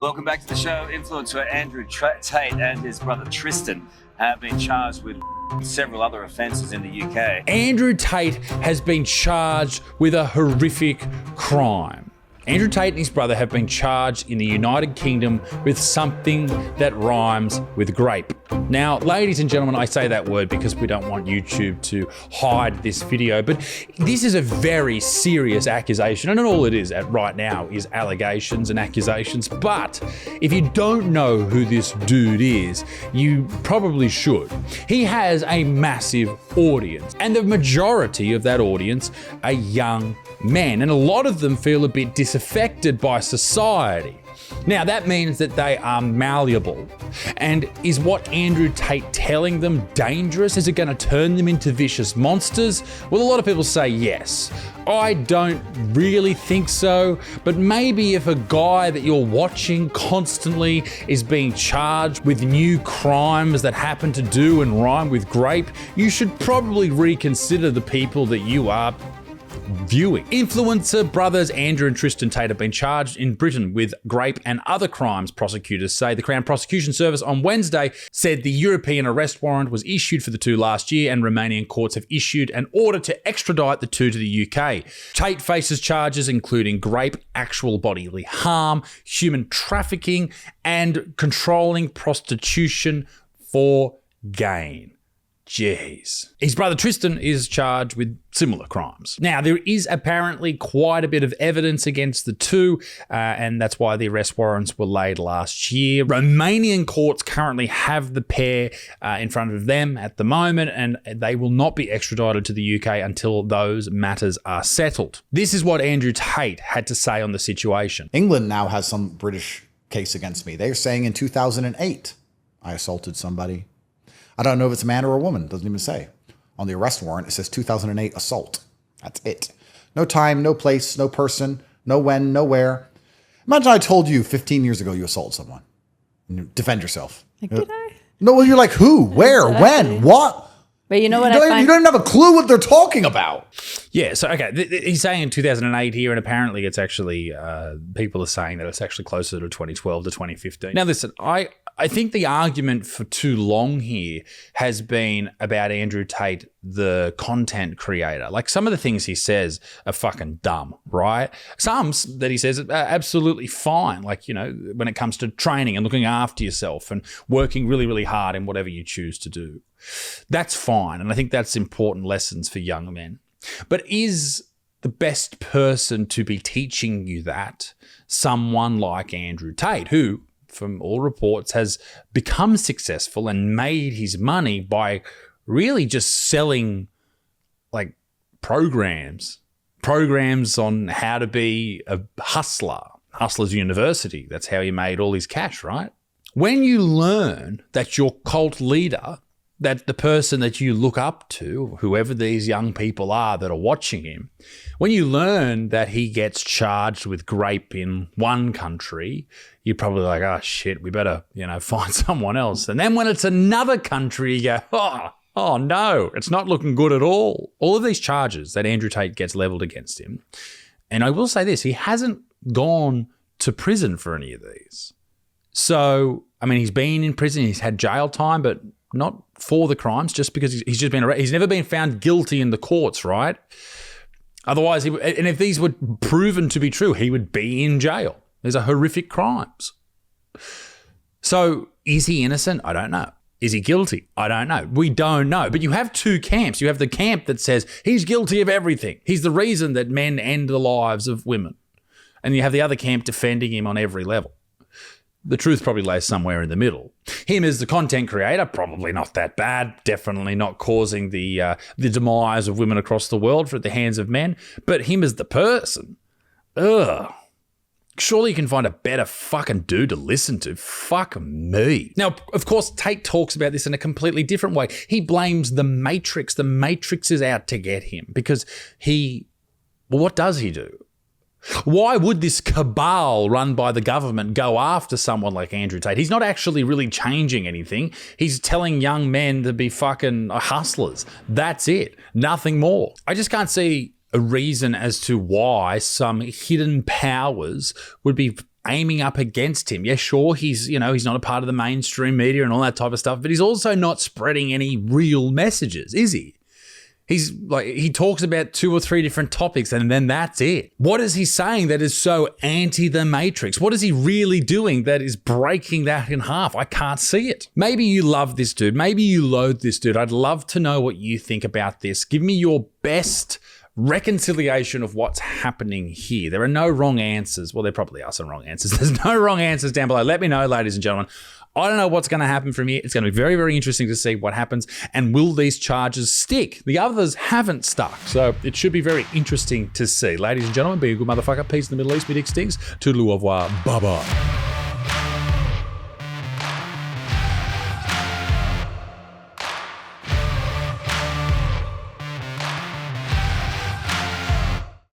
Welcome back to the show. Influencer Andrew Tate and his brother Tristan have been charged with several other offences in the UK. Andrew Tate has been charged with a horrific crime. Andrew Tate and his brother have been charged in the United Kingdom with something that rhymes with grape. Now, ladies and gentlemen, I say that word because we don't want YouTube to hide this video, but this is a very serious accusation, and all it is right now is allegations and accusations. But if you don't know who this dude is, you probably should. He has a massive audience, and the majority of that audience are young men, and a lot of them feel a bit disaffected by society. Now, that means that they are malleable. And is what Andrew Tate telling them dangerous? Is it going to turn them into vicious monsters? Well, a lot of people say yes. I don't really think so, but maybe if a guy that you're watching constantly is being charged with new crimes that happen to do and rhyme with grape, you should probably reconsider the people that you are viewing. Influencer brothers Andrew and Tristan Tate have been charged in Britain with grape and other crimes, prosecutors say. The Crown Prosecution Service on Wednesday said the European arrest warrant was issued for the two last year, and Romanian courts have issued an order to extradite the two to the UK. Tate faces charges including grape, actual bodily harm, human trafficking, and controlling prostitution for gain. Jeez. His brother Tristan is charged with similar crimes. Now, there is apparently quite a bit of evidence against the two, and that's why the arrest warrants were laid last year. Romanian courts currently have the pair in front of them at the moment, and they will not be extradited to the UK until those matters are settled. This is what Andrew Tate had to say on the situation. England now has some British case against me. They're saying in 2008, I assaulted somebody. I don't know if it's a man or a woman. Doesn't even say. On the arrest warrant, it says 2008 assault. That's it. No time, no place, no person, no when, no where. Imagine I told you 15 years ago you assaulted someone. Defend yourself. Like, did I? No, well, you're like, who, where, when, what? But you know what you don't even have a clue what they're talking about. Yeah, so, okay, he's saying in 2008 here, and apparently it's actually, people are saying that it's actually closer to 2012 to 2015. Now, listen, I think the argument for too long here has been about Andrew Tate, the content creator. Like, some of the things he says are fucking dumb, right? Some that he says are absolutely fine. Like, you know, when it comes to training and looking after yourself and working really, really hard in whatever you choose to do. That's fine. And I think that's important lessons for young men. But is the best person to be teaching you that someone like Andrew Tate, who, from all reports, has become successful and made his money by really just selling like programs on how to be a hustler, Hustlers University. That's how he made all his cash, right? When you learn that your cult leader, that the person that you look up to, whoever these young people are that are watching him, when you learn that he gets charged with grape in one country, you're probably like, oh shit, we better, find someone else. And then when it's another country, you go, oh no, it's not looking good at all. All of these charges that Andrew Tate gets leveled against him. And I will say this, he hasn't gone to prison for any of these. So, I mean, he's been in prison, he's had jail time, but not for the crimes, just because he's just been arrested. He's never been found guilty in the courts, right? Otherwise, and if these were proven to be true, he would be in jail. These are horrific crimes. So is he innocent? I don't know. Is he guilty? I don't know. We don't know. But you have two camps. You have the camp that says he's guilty of everything. He's the reason that men end the lives of women. And you have the other camp defending him on every level. The truth probably lays somewhere in the middle. Him as the content creator, probably not that bad. Definitely not causing the demise of women across the world at the hands of men. But him as the person, surely you can find a better fucking dude to listen to. Fuck me. Now, of course, Tate talks about this in a completely different way. He blames the Matrix. The Matrix is out to get him because what does he do? Why would this cabal run by the government go after someone like Andrew Tate? He's not actually really changing anything. He's telling young men to be fucking hustlers. That's it. Nothing more. I just can't see a reason as to why some hidden powers would be aiming up against him. Yeah, sure, he's not a part of the mainstream media and all that type of stuff, but he's also not spreading any real messages, is he? He talks about 2 or 3 different topics and then that's it. What is he saying that is so anti the Matrix? What is he really doing that is breaking that in half? I can't see it. Maybe you love this dude. Maybe you loathe this dude. I'd love to know what you think about this. Give me your best reconciliation of what's happening here. There are no wrong answers. Well, there probably are some wrong answers. There's no wrong answers down below. Let me know, ladies and gentlemen. I don't know what's going to happen from here. It's going to be very, very interesting to see what happens. And will these charges stick? The others haven't stuck. So it should be very interesting to see. Ladies and gentlemen, be a good motherfucker. Peace in the Middle East. Me Dick Sticks. Toodaloo au revoir. Bye-bye.